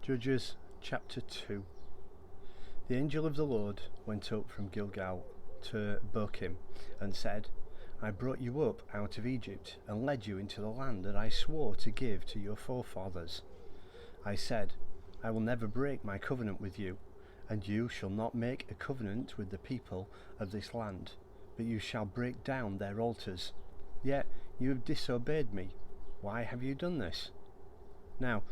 Judges chapter 2. The angel of the Lord went up from Gilgal to Bokim and said, I brought you up out of Egypt and led you into the land that I swore to give to your forefathers. I said, I will never break my covenant with you, and you shall not make a covenant with the people of this land, but you shall break down their altars. Yet you have disobeyed me. Why have you done this? Now,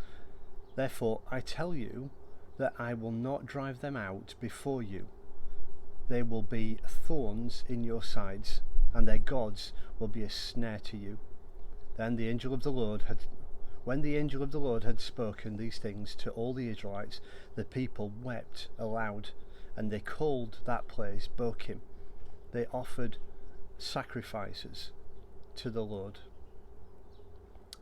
therefore I tell you that I will not drive them out before you. They will be thorns in your sides, and their gods will be a snare to you. When the angel of the Lord had spoken these things to all the Israelites, the people wept aloud, and they called that place Bokim. They offered sacrifices to the Lord.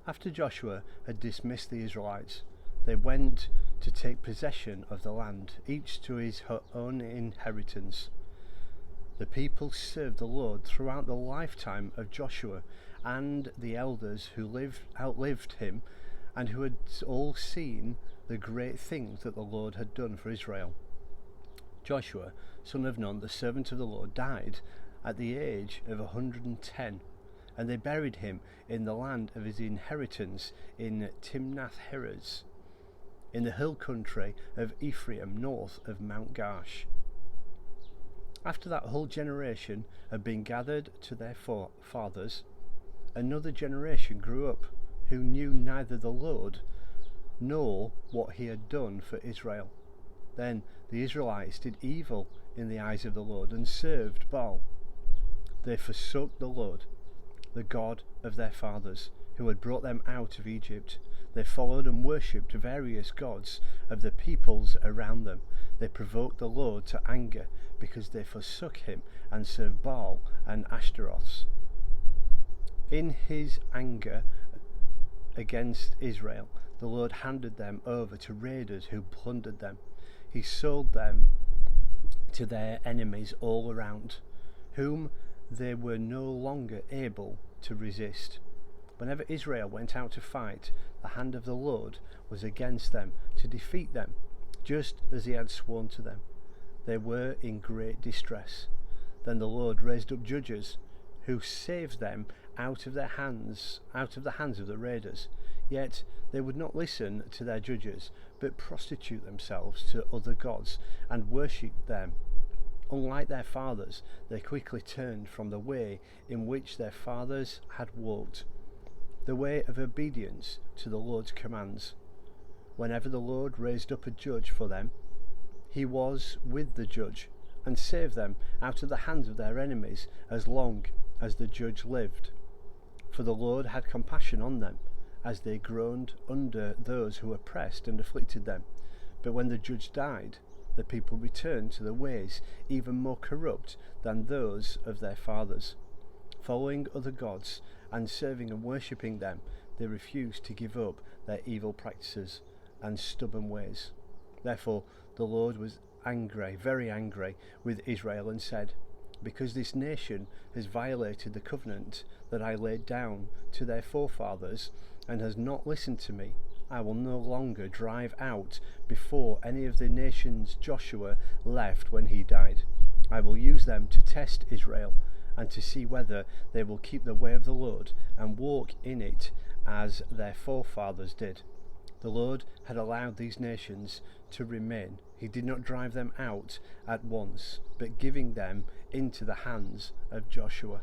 After Joshua had dismissed the Israelites, they went to take possession of the land, each to his own inheritance. The people served the Lord throughout the lifetime of Joshua and the elders who outlived him, and who had all seen the great things that the Lord had done for Israel. Joshua, son of Nun, the servant of the Lord, died at the age of 110, and they buried him in the land of his inheritance in Timnath Heres, in the hill country of Ephraim, north of Mount Gaash. After that whole generation had been gathered to their forefathers, another generation grew up, who knew neither the Lord nor what he had done for Israel. Then the Israelites did evil in the eyes of the Lord and served Baal. They forsook the Lord, the God of their fathers, who had brought them out of Egypt. They followed and worshipped various gods of the peoples around them. They provoked the Lord to anger, because they forsook him and served Baal and Ashtoreths. In his anger against Israel, the Lord handed them over to raiders who plundered them. He sold them to their enemies all around, whom they were no longer able to resist. Whenever Israel went out to fight, the hand of the Lord was against them to defeat them, just as he had sworn to them. They were in great distress. Then the Lord raised up judges who saved them out of the hands of the raiders. Yet they would not listen to their judges, but prostitute themselves to other gods and worship them. Unlike their fathers, they quickly turned from the way in which their fathers had walked, the way of obedience to the Lord's commands. Whenever the Lord raised up a judge for them, he was with the judge, and saved them out of the hands of their enemies as long as the judge lived. For the Lord had compassion on them, as they groaned under those who oppressed and afflicted them. But when the judge died, the people returned to the ways even more corrupt than those of their fathers. Following other gods and serving and worshipping them, they refused to give up their evil practices and stubborn ways. Therefore the Lord was angry, very angry with Israel, and said, because this nation has violated the covenant that I laid down to their forefathers and has not listened to me, I will no longer drive out before any of the nations Joshua left when he died. I will use them to test Israel and to see whether they will keep the way of the Lord and walk in it as their forefathers did. The Lord had allowed these nations to remain. He did not drive them out at once, but giving them into the hands of Joshua.